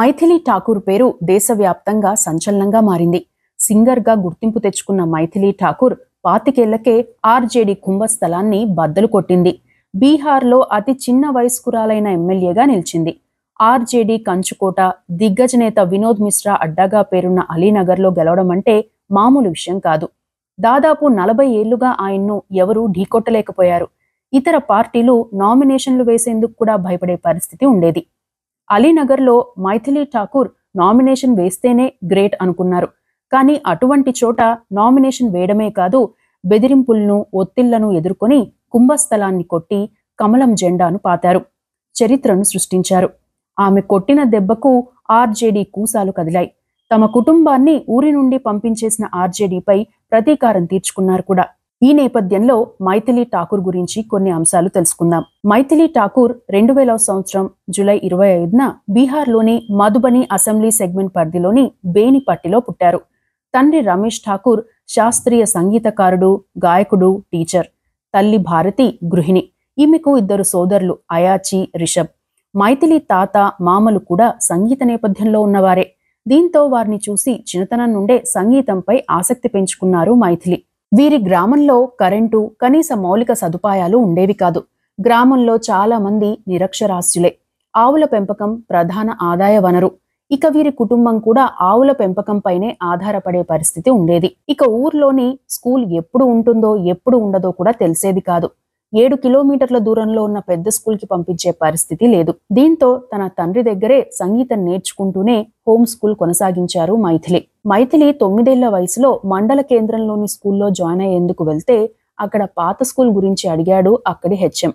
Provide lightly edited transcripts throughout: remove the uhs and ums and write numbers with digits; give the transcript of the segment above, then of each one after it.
మైథిలి ఠాకూర్ పేరు దేశవ్యాప్తంగా సంచలనంగా మారింది. సింగర్గా గుర్తింపు తెచ్చుకున్న మైథిలి ఠాకూర్ 25 ఏళ్లకే ఆర్జేడీ కుంభస్థలాన్ని బద్దలు కొట్టింది. బీహార్లో అతి చిన్న వయస్కురాలైన ఎమ్మెల్యేగా నిలిచింది. ఆర్జేడీ కంచుకోట, దిగ్గజ నేత వినోద్ మిశ్రా అడ్డాగా పేరున్న అలీనగర్లో గెలవడం అంటే మామూలు విషయం కాదు. దాదాపు 40 ఏళ్లుగా ఆయన్ను ఎవరూ ఢీకొట్టలేకపోయారు. ఇతర పార్టీలు నామినేషన్లు వేసేందుకు కూడా భయపడే పరిస్థితి ఉండేది. అలీనగర్లో మైథిలి ఠాకూర్ నామినేషన్ వేస్తేనే గ్రేట్ అనుకున్నారు. కానీ అటువంటి చోట నామినేషన్ వేయడమే కాదు, బెదిరింపులను, ఒత్తిళ్లను ఎదుర్కొని కుంభస్థలాన్ని కొట్టి కమలం జెండాను పాతారు. చరిత్రను సృష్టించారు. ఆమె కొట్టిన దెబ్బకు ఆర్జేడీ కూసాలు కదిలాయి. తమ కుటుంబాన్ని ఊరి నుండి పంపించేసిన ఆర్జేడీపై ప్రతీకారం తీర్చుకున్నారు కూడా. ఈ నేపథ్యంలో మైథిలి ఠాకూర్ గురించి కొన్ని అంశాలు తెలుసుకుందాం. మైథిలి ఠాకూర్ 2000వ సంవత్సరం జూలై 25న బీహార్లోని మధుబని అసెంబ్లీ సెగ్మెంట్ పరిధిలోని బేనిపట్టిలో పుట్టారు. తండ్రి రమేష్ ఠాకూర్ శాస్త్రీయ సంగీతకారుడు, గాయకుడు, టీచర్. తల్లి భారతి గృహిణి. ఈమెకు 2 సోదరులు అయాచి, రిషబ్. మైథిలి తాత, మామలు కూడా సంగీత నేపథ్యంలో ఉన్నవారే. దీంతో వారిని చూసి చిన్నతనం నుండే సంగీతంపై ఆసక్తి పెంచుకున్నారు మైథిలి. వీరి గ్రామంలో కరెంటు, కనీస మౌలిక సదుపాయాలు ఉండేవి కాదు. గ్రామంలో చాలా మంది నిరక్షరాస్యులే. ఆవుల పెంపకం ప్రధాన ఆదాయ వనరు. ఇక వీరి కుటుంబం కూడా ఆవుల పెంపకంపైనే ఆధారపడే పరిస్థితి ఉండేది. ఇక ఊర్లోని స్కూల్ ఎప్పుడు ఉంటుందో ఎప్పుడు ఉండదో కూడా తెలిసేది కాదు. 7 కిలోమీటర్ల దూరంలో ఉన్న పెద్ద స్కూల్కి పంపించే పరిస్థితి లేదు. దీంతో తన తండ్రి దగ్గరే సంగీతం నేర్చుకుంటూనే హోమ్ స్కూల్ కొనసాగించారు మైథిలి. మైథిలి 9 ఏళ్ల వయసులో మండల కేంద్రంలోని స్కూల్లో జాయిన్ అయ్యేందుకు వెళ్తే అక్కడ పాత స్కూల్ గురించి అడిగాడు అక్కడి హెచ్ఎం.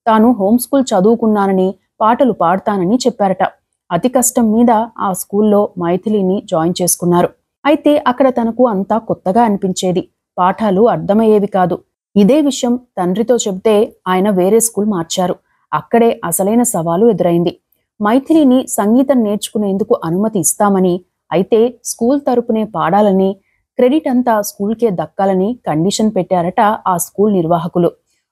తాను హోమ్ స్కూల్ చదువుకున్నానని, పాటలు పాడతానని చెప్పారట. అతి కష్టం మీద ఆ స్కూల్లో మైథిలిని జాయిన్ చేసుకున్నారు. అయితే అక్కడ తనకు అంతా కొత్తగా అనిపించేది. పాఠాలు అర్థమయ్యేవి కాదు. ఇదే విషయం తండ్రితో చెబితే ఆయన వేరే స్కూల్ మార్చారు. అక్కడే అసలైన సవాలు ఎదురైంది. మైథిలిని సంగీతం నేర్చుకునేందుకు అనుమతి ఇస్తామని, అయితే స్కూల్ తరపునే పాడాలని, క్రెడిట్ అంతా స్కూల్కే దక్కాలని కండిషన్ పెట్టారట ఆ స్కూల్ నిర్వాహకులు.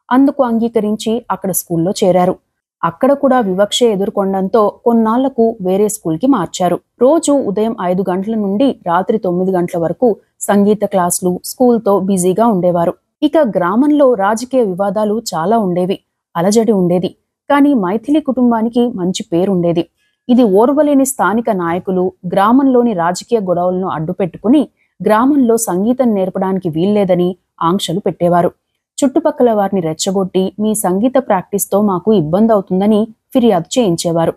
అందుకు అంగీకరించి అక్కడ స్కూల్లో చేరారు. అక్కడ కూడా వివక్ష ఎదుర్కొనడంతో కొన్నాళ్లకు వేరే స్కూల్కి మార్చారు. రోజు ఉదయం 5 గంటల నుండి రాత్రి 9 గంటల వరకు సంగీత క్లాసులు, స్కూల్తో బిజీగా ఉండేవారు. ఇక గ్రామంలో రాజకీయ వివాదాలు చాలా ఉండేవి. అలజడి ఉండేది. కానీ మైథిలి కుటుంబానికి మంచి పేరుండేది. ఇది ఓర్వలేని స్థానిక నాయకులు గ్రామంలోని రాజకీయ గొడవలను అడ్డుపెట్టుకుని గ్రామంలో సంగీతం నేర్పడానికి వీల్లేదని ఆంక్షలు పెట్టేవారు. చుట్టుపక్కల వారిని రెచ్చగొట్టి మీ సంగీత ప్రాక్టీస్తో మాకు ఇబ్బంది అవుతుందని ఫిర్యాదు చేయించేవారు.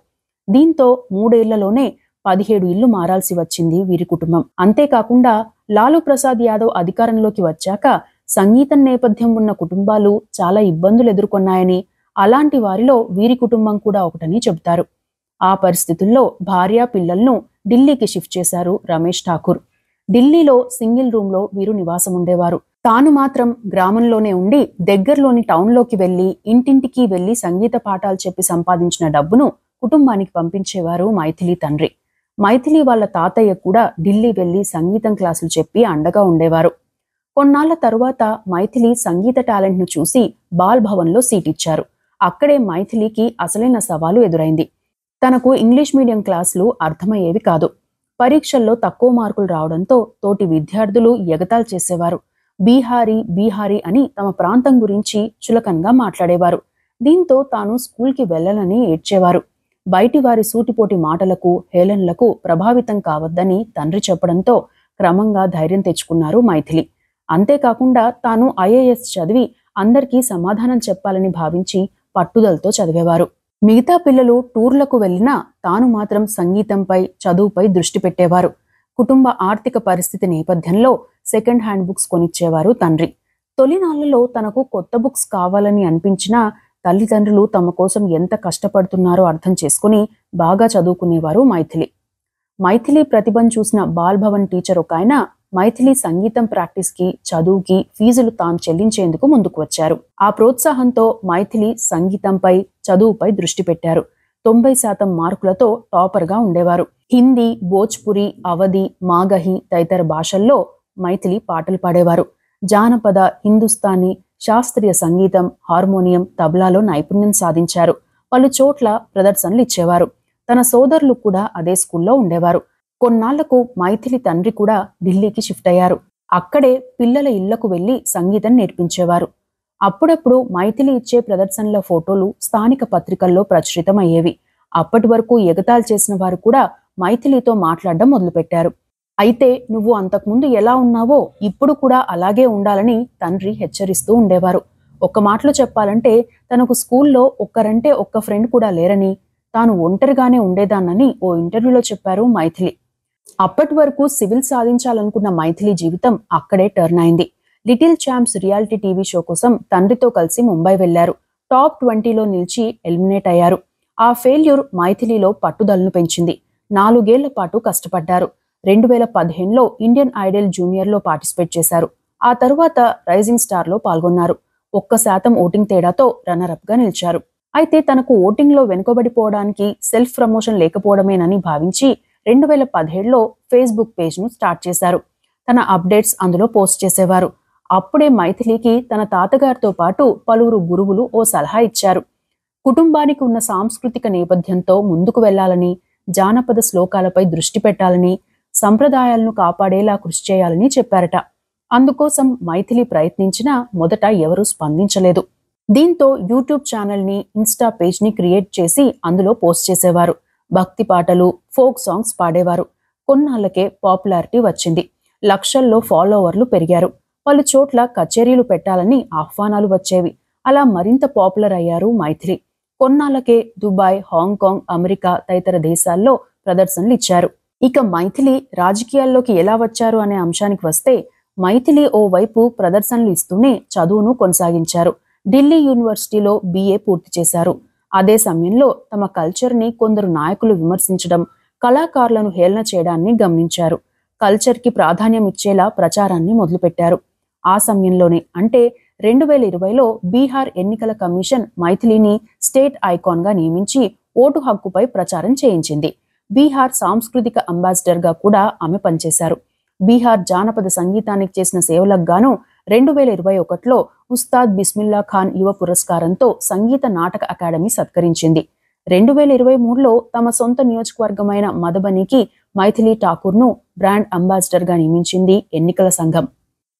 దీంతో 3 ఏళ్లలోనే 17 ఇళ్లు మారాల్సి వచ్చింది వీరి కుటుంబం. అంతేకాకుండా లాలూ ప్రసాద్ యాదవ్ అధికారంలోకి వచ్చాక సంగీతం నేపథ్యం ఉన్న కుటుంబాలు చాలా ఇబ్బందులు ఎదుర్కొన్నాయని, అలాంటి వారిలో వీరి కుటుంబం కూడా ఒకటని చెబుతారు. ఆ పరిస్థితుల్లో భార్య, పిల్లలను ఢిల్లీకి షిఫ్ట్ చేశారు రమేష్ ఠాకూర్. ఢిల్లీలో సింగిల్ రూమ్లో వీరు నివాసం ఉండేవారు. తాను మాత్రం గ్రామంలోనే ఉండి దగ్గరలోని టౌన్లోకి వెళ్లి ఇంటింటికి వెళ్లి సంగీత పాఠాలు చెప్పి సంపాదించిన డబ్బును కుటుంబానికి పంపించేవారు మైథిలి తండ్రి. మైథిలి వాళ్ళ తాతయ్య కూడా ఢిల్లీ వెళ్లి సంగీతం క్లాసులు చెప్పి అండగా ఉండేవారు. కొన్నాళ్ల తరువాత మైథిలి సంగీత టాలెంట్ను చూసి బాల్ భవన్లో సీట్ ఇచ్చారు. అక్కడే మైథిలికి అసలైన సవాలు ఎదురైంది. తనకు ఇంగ్లీష్ మీడియం క్లాసులు అర్థమయ్యేవి కాదు. పరీక్షల్లో తక్కువ మార్కులు రావడంతో తోటి విద్యార్థులు ఎగతాళి చేసేవారు. బీహారీ అని తమ ప్రాంతం గురించి చులకనగా మాట్లాడేవారు. దీంతో తాను స్కూల్కి వెళ్లనని ఏడ్చేవారు. బయటి వారి సూటిపోటి మాటలకు, హేళనలకు ప్రభావితం కావద్దని తండ్రి చెప్పడంతో క్రమంగా ధైర్యం తెచ్చుకున్నారు మైథిలి. అంతేకాకుండా తాను ఐఏఎస్ చదివి అందరికీ సమాధానం చెప్పాలని భావించి పట్టుదలతో చదివేవారు. మిగతా పిల్లలు టూర్లకు వెళ్లినా తాను మాత్రం సంగీతంపై, చదువుపై దృష్టి పెట్టేవారు. కుటుంబ ఆర్థిక పరిస్థితి నేపథ్యంలో సెకండ్ హ్యాండ్ బుక్స్ కొనిచ్చేవారు తండ్రి. తొలినాళ్లలో తనకు కొత్త బుక్స్ కావాలని అనిపించినా తల్లిదండ్రులు తమ కోసం ఎంత కష్టపడుతున్నారో అర్థం చేసుకుని బాగా చదువుకునేవారు మైథిలి. మైథిలి ప్రతిభను చూసిన బాల్ భవన్ టీచర్ ఒక ఆయన మైథిలి సంగీతం ప్రాక్టీస్కి, చదువుకి ఫీజులు తాను చెల్లించేందుకు ముందుకు వచ్చారు. ఆ ప్రోత్సాహంతో మైథిలి సంగీతంపై, చదువుపై దృష్టి పెట్టారు. 90% మార్కులతో టాపర్గా ఉండేవారు. హిందీ, భోజ్పురి, అవధి, మాగహి తదితర భాషల్లో మైథిలి పాటలు పాడేవారు. జానపద, హిందుస్థానీ, శాస్త్రీయ సంగీతం, హార్మోనియం, తబలాలో నైపుణ్యం సాధించారు. పలు చోట్ల ప్రదర్శనలు ఇచ్చేవారు. తన సోదరులు కూడా అదే స్కూల్లో ఉండేవారు. కొన్నాళ్లకు మైథిలి తండ్రి కూడా ఢిల్లీకి షిఫ్ట్ అయ్యారు. అక్కడే పిల్లల ఇళ్లకు వెళ్లి సంగీతం నేర్పించేవారు. అప్పుడప్పుడు మైథిలి ఇచ్చే ప్రదర్శనల ఫోటోలు స్థానిక పత్రికల్లో ప్రచురితమయ్యేవి. అప్పటి వరకు ఎగతాళి చేసిన వారు కూడా మైథిలితో మాట్లాడడం మొదలుపెట్టారు. అయితే నువ్వు అంతకుముందు ఎలా ఉన్నావో ఇప్పుడు కూడా అలాగే ఉండాలని తండ్రి హెచ్చరిస్తూ ఉండేవారు. ఒక్క మాటలో చెప్పాలంటే తనకు స్కూల్లో ఒక్కరంటే ఒక్క ఫ్రెండ్ కూడా లేరని, తాను ఒంటరిగానే ఉండేదాన్నని ఓ ఇంటర్వ్యూలో చెప్పారు మైథిలి. అప్పటి వరకు సివిల్ సాధించాలనుకున్న మైథిలి జీవితం అక్కడే టర్న్ అయింది. Little champs reality TV show కోసం తండ్రితో కలిసి ముంబై వెళ్లారు. టాప్ 20లో నిలిచి ఎలిమినేట్ అయ్యారు. ఆ ఫెయిల్యూర్ మైథిలిలో పట్టుదలను పెంచింది. 4 ఏళ్ల పాటు కష్టపడ్డారు. 2015లో ఇండియన్ ఐడల్ జూనియర్లో పార్టిసిపేట్ చేశారు. ఆ తరువాత రైజింగ్ స్టార్లో పాల్గొన్నారు. 1% ఓటింగ్ తేడాతో రన్నరప్ గా నిలిచారు. అయితే తనకు ఓటింగ్లో వెనుకబడిపోవడానికి సెల్ఫ్ ప్రమోషన్ లేకపోవడమేనని భావించి 2017లో ఫేస్బుక్ పేజ్ను స్టార్ట్ చేశారు. తన అప్డేట్స్ అందులో పోస్ట్ చేసేవారు. అప్పుడే మైథిలికి తన తాతగారితో పాటు పలువురు గురువులు ఓ సలహా ఇచ్చారు. కుటుంబానికి ఉన్న సాంస్కృతిక నేపథ్యంతో ముందుకు వెళ్లాలని, జానపద శ్లోకాలపై దృష్టి పెట్టాలని, సంప్రదాయాలను కాపాడేలా కృషి చేయాలని చెప్పారట. అందుకోసం మైథిలి ప్రయత్నించినా మొదట ఎవరూ స్పందించలేదు. దీంతో యూట్యూబ్ ఛానల్ని, ఇన్స్టా పేజ్ని క్రియేట్ చేసి అందులో పోస్ట్ చేసేవారు. భక్తి పాటలు, ఫోక్ సాంగ్స్ పాడేవారు. కొన్నాళ్లకే పాపులారిటీ వచ్చింది. లక్షల్లో ఫాలోవర్లు పెరిగారు. పలు చోట్ల కచేరీలు పెట్టాలని ఆహ్వానాలు వచ్చేవి. అలా మరింత పాపులర్ అయ్యారు మైథిలి. కొన్నాళ్లకే దుబాయ్, హాంకాంగ్, అమెరికా తదితర దేశాల్లో ప్రదర్శనలు ఇచ్చారు. ఇక మైథిలి రాజకీయాల్లోకి ఎలా వచ్చారు అనే అంశానికి వస్తే, మైథిలి ఓవైపు ప్రదర్శనలు ఇస్తూనే చదువును కొనసాగించారు. ఢిల్లీ యూనివర్సిటీలో BA పూర్తి చేశారు. అదే సమయంలో తమ కల్చర్ని కొందరు నాయకులు విమర్శించడం, కళాకారులను హేళన చేయడాన్ని గమనించారు. కల్చర్కి ప్రాధాన్యం ఇచ్చేలా ప్రచారాన్ని మొదలుపెట్టారు. ఆ సమయంలోనే అంటే 2020లో బీహార్ ఎన్నికల కమిషన్ మైథిలిని స్టేట్ ఐకాన్గా నియమించి ఓటు హక్కుపై ప్రచారం చేయించింది. బీహార్ సాంస్కృతిక అంబాసిడర్గా కూడా ఆమె పనిచేశారు. బీహార్ జానపద సంగీతానికి చేసిన సేవలకు గాను 2021లో ఉస్తాద్ బిస్మిల్లా ఖాన్ యువ పురస్కారంతో సంగీత నాటక అకాడమీ సత్కరించింది. 2023లో తమ సొంత నియోజకవర్గమైన మధుబనికి మైథిలి ఠాకూర్ను బ్రాండ్ అంబాసిడర్గా నియమించింది ఎన్నికల సంఘం.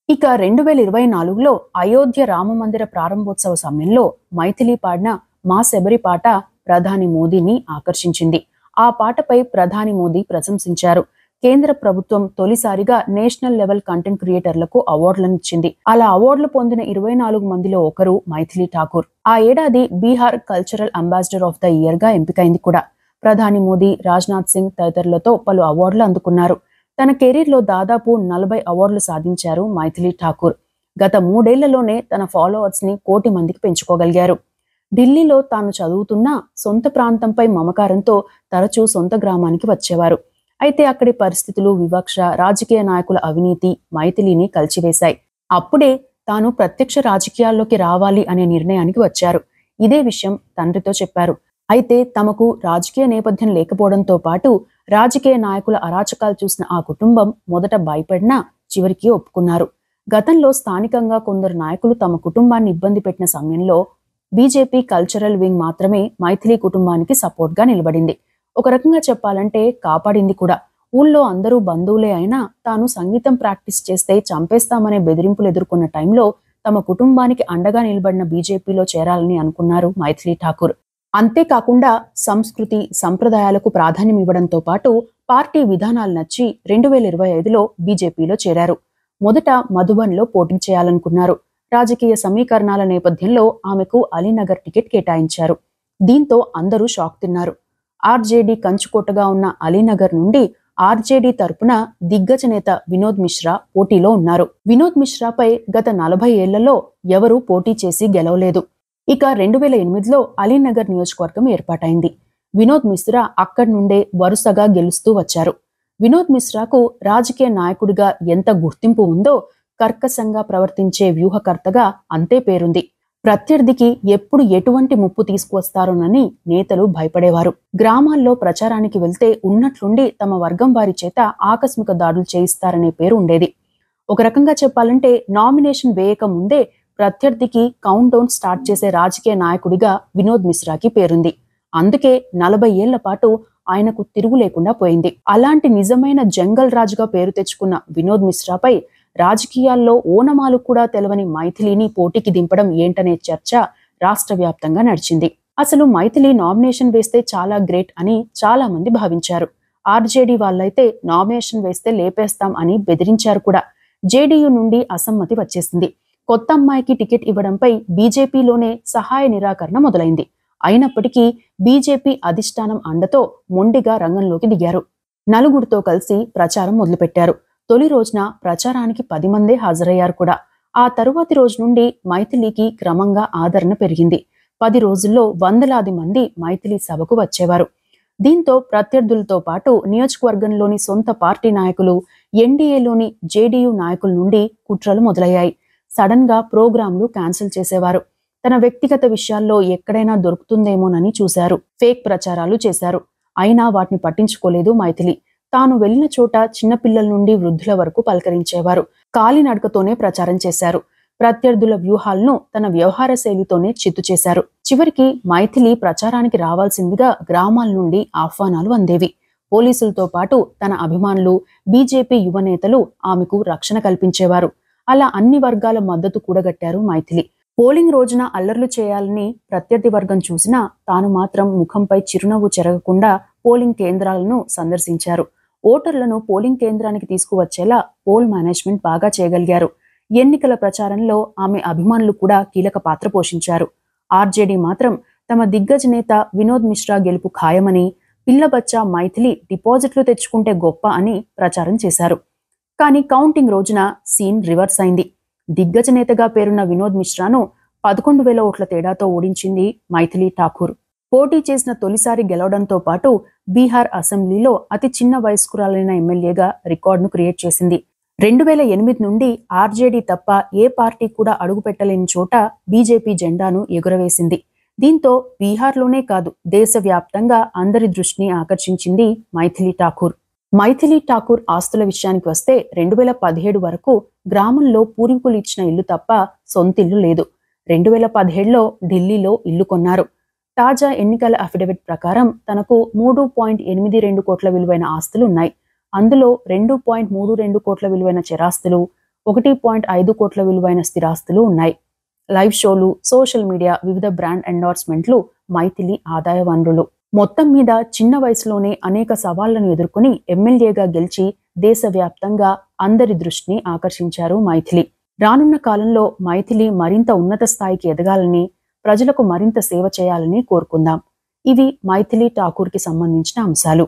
ఇక 2024లో అయోధ్య రామమందిర ప్రారంభోత్సవ సమయంలో మైథిలి పాడిన మా శబరి పాట ప్రధాని మోదీని ఆకర్షించింది. ఆ పాటపై ప్రధాని మోదీ ప్రశంసించారు. కేంద్ర ప్రభుత్వం తొలిసారిగా నేషనల్ లెవెల్ కంటెంట్ క్రియేటర్లకు అవార్డులను ఇచ్చింది. అలా అవార్డులు పొందిన 24 మందిలో ఒకరు మైథిలి ఠాకూర్. ఆ ఏడాది Bihar cultural ambassador of the year గా ఎంపికైంది కూడా. ప్రధాని మోదీ, రాజ్నాథ్ సింగ్ తదితరులతో పలు అవార్డులు అందుకున్నారు. తన కెరీర్లో దాదాపు 40 అవార్డులు సాధించారు మైథిలి ఠాకూర్. గత 3 ఏళ్లలోనే తన ఫాలోవర్స్ ని 1 కోటి మందికి పెంచుకోగలిగారు. ఢిల్లీలో తాను చదువుతున్నా సొంత ప్రాంతంపై మమకారంతో తరచూ సొంత గ్రామానికి వచ్చేవారు. అయితే అక్కడి పరిస్థితులు, వివక్ష, రాజకీయ నాయకుల అవినీతి మైథిలిని కలిచివేశాయి. అప్పుడే తాను ప్రత్యక్ష రాజకీయాల్లోకి రావాలి అనే నిర్ణయానికి వచ్చారు. ఇదే విషయం తండ్రితో చెప్పారు. అయితే తమకు రాజకీయ నేపథ్యం లేకపోవడంతో పాటు రాజకీయ నాయకుల అరాచకాలు చూసిన ఆ కుటుంబం మొదట భయపడినా చివరికి ఒప్పుకున్నారు. గతంలో స్థానికంగా కొందరు నాయకులు తమ కుటుంబాన్ని ఇబ్బంది పెట్టిన సమయంలో బీజేపీ కల్చరల్ వింగ్ మాత్రమే మైథిలి కుటుంబానికి సపోర్ట్గా నిలబడింది. ఒక రకంగా చెప్పాలంటే కాపాడింది కూడా. ఊళ్ళో అందరూ బంధువులే అయినా తాను సంగీతం ప్రాక్టీస్ చేస్తే చంపేస్తామనే బెదిరింపులు ఎదుర్కొన్న టైంలో తమ కుటుంబానికి అండగా నిలబడిన బీజేపీలో చేరాలని అనుకున్నారు మైథిలి ఠాకూర్. అంతేకాకుండా సంస్కృతి, సంప్రదాయాలకు ప్రాధాన్యం ఇవ్వడంతో పాటు పార్టీ విధానాలు నచ్చి 2025లో బీజేపీలో చేరారు. మొదట మధుబన్లో పోటీ చేయాలనుకున్నారు. రాజకీయ సమీకరణాల నేపథ్యంలో ఆమెకు అలీనగర్ టికెట్ కేటాయించారు. దీంతో అందరూ షాక్ తిన్నారు. ఆర్జేడీ కంచుకోటగా ఉన్న అలీనగర్ నుండి ఆర్జేడీ తరపున దిగ్గజ నేత వినోద్ మిశ్రా పోటీలో ఉన్నారు. వినోద్ మిశ్రాపై గత 40 ఏళ్లలో ఎవరూ పోటీ చేసి గెలవలేదు. ఇక 2008లో అలీనగర్ నియోజకవర్గం ఏర్పాటైంది. వినోద్ మిశ్రా అక్కడి నుండే వరుసగా గెలుస్తూ వచ్చారు. వినోద్ మిశ్రాకు రాజకీయ నాయకుడిగా ఎంత గుర్తింపు ఉందో కర్కశంగా ప్రవర్తించే వ్యూహకర్తగా అంతే పేరుంది. ప్రత్యర్థికి ఎప్పుడు ఎటువంటి ముప్పు తీసుకువస్తారోనని నేతలు భయపడేవారు. గ్రామాల్లో ప్రచారానికి వెళ్తే ఉన్నట్లుండి తమ వర్గం వారి చేత ఆకస్మిక దాడులు చేయిస్తారనే పేరు ఉండేది. ఒక రకంగా చెప్పాలంటే నామినేషన్ వేయక ముందే ప్రత్యర్థికి కౌంట్ డౌన్ స్టార్ట్ చేసే రాజకీయ నాయకుడిగా వినోద్ మిశ్రాకి పేరుంది. అందుకే 40 ఏళ్ల పాటు ఆయనకు తిరుగు లేకుండా పోయింది. అలాంటి నిజమైన జంగల్ రాజుగా పేరు తెచ్చుకున్న వినోద్ మిశ్రాపై రాజకీయాల్లో ఓనమాలు కూడా తెలవని మైథిలిని పోటీకి దింపడం ఏంటనే చర్చ రాష్ట్ర వ్యాప్తంగా నడిచింది. అసలు మైథిలి నామినేషన్ వేస్తే చాలా గ్రేట్ అని చాలా మంది భావించారు. ఆర్జేడీ వాళ్ళైతే నామినేషన్ వేస్తే లేపేస్తాం అని బెదిరించారు కూడా. జేడీయూ నుండి అసమ్మతి వచ్చేసింది. కొత్త అమ్మాయికి టికెట్ ఇవ్వడంపై బీజేపీలోనే సహాయ నిరాకరణ మొదలైంది. అయినప్పటికీ బీజేపీ అధిష్టానం అండతో మొండిగా రంగంలోకి దిగారు. నలుగురితో కలిసి ప్రచారం మొదలుపెట్టారు. తొలి రోజున ప్రచారానికి 10 మందే హాజరయ్యారు కూడా. ఆ తరువాతి రోజు నుండి మైథిలికి క్రమంగా ఆదరణ పెరిగింది. 10 రోజుల్లో వందలాది మంది మైథిలి సభకు వచ్చేవారు. దీంతో ప్రత్యర్థులతో పాటు నియోజకవర్గంలోని సొంత పార్టీ నాయకులు, ఎన్డీఏలోని జేడీయూ నాయకుల నుండి కుట్రలు మొదలయ్యాయి. సడన్ గా ప్రోగ్రాంలు క్యాన్సిల్ చేసేవారు. తన వ్యక్తిగత విషయాల్లో ఎక్కడైనా దొరుకుతుందేమోనని చూశారు. ఫేక్ ప్రచారాలు చేశారు. అయినా వాటిని పట్టించుకోలేదు మైథిలి. తాను వెళ్లిన చోట చిన్నపిల్లల నుండి వృద్ధుల వరకు పలకరించేవారు. కాలినడకతోనే ప్రచారం చేశారు. ప్రత్యర్థుల వ్యూహాలను తన వ్యవహార శైలితోనే చిత్తు చేశారు. చివరికి మైథిలి ప్రచారానికి రావాల్సిందిగా గ్రామాల నుండి ఆహ్వానాలు అందేవి. పోలీసులతో పాటు తన అభిమానులు, బీజేపీ యువనేతలు ఆమెకు రక్షణ కల్పించేవారు. అలా అన్ని వర్గాల మద్దతు కూడగట్టారు మైథిలి. పోలింగ్ రోజున అల్లర్లు చేయాలని ప్రత్యర్థి వర్గం చూసినా తాను మాత్రం ముఖంపై చిరునవ్వు చెరగకుండా పోలింగ్ కేంద్రాలను సందర్శించారు. ఓటర్లను పోలింగ్ కేంద్రానికి తీసుకువచ్చేలా పోల్ మేనేజ్మెంట్ బాగా చేయగలిగారు. ఎన్నికల ప్రచారంలో ఆమె అభిమానులు కూడా కీలక పాత్ర పోషించారు. ఆర్జేడీ మాత్రం తమ దిగ్గజ నేత వినోద్ మిశ్రా గెలుపు ఖాయమని, పిల్లబచ్చా మైథిలి డిపాజిట్లు తెచ్చుకుంటే గొప్ప అని ప్రచారం చేశారు. కానీ కౌంటింగ్ రోజున సీన్ రివర్స్ అయింది. దిగ్గజ నేతగా పేరున్న వినోద్ మిశ్రాను 11,000 ఓట్ల తేడాతో ఓడించింది మైథిలి ఠాకూర్. పోటీ చేసిన తొలిసారి గెలవడంతో పాటు బీహార్ అసెంబ్లీలో అతి చిన్న వయస్కురాలైన ఎమ్మెల్యేగా రికార్డును క్రియేట్ చేసింది. 2008 నుండి ఆర్జేడీ తప్ప ఏ పార్టీ కూడా అడుగుపెట్టలేని చోట బీజేపీ జెండాను ఎగురవేసింది. దీంతో బీహార్లోనే కాదు, దేశవ్యాప్తంగా అందరి దృష్టిని ఆకర్షించింది మైథిలి ఠాకూర్. మైథిలి ఠాకూర్ ఆస్తుల విషయానికి వస్తే 2017 వరకు గ్రామంలో పూర్వీకులు ఇచ్చిన ఇల్లు తప్ప సొంతిల్లు లేదు. 2017లో ఢిల్లీలో ఇల్లు కొన్నారు. తాజా ఎన్నికల అఫిడవిట్ ప్రకారం తనకు 3.82 కోట్ల విలువైన ఆస్తులున్నాయి. అందులో 2.32 కోట్ల విలువైన చరాస్తులు, 1.5 కోట్ల విలువైన స్థిరాస్తులు ఉన్నాయి. లైవ్ షోలు, సోషల్ మీడియా, వివిధ బ్రాండ్ ఎండార్స్మెంట్లు మైథిలి ఆదాయ వనరులు. మొత్తం మీద చిన్న వయసులోనే అనేక సవాళ్లను ఎదుర్కొని ఎమ్మెల్యేగా గెలిచి దేశవ్యాప్తంగా అందరి దృష్టిని ఆకర్షించారు మైథిలి. రానున్న కాలంలో మైథిలి మరింత ఉన్నత స్థాయికి ఎదగాలని, ప్రజలకు మరింత సేవ చేయాలని కోరుకుందాం. ఇవి మైథిలి ఠాకూర్కి సంబంధించిన అంశాలు.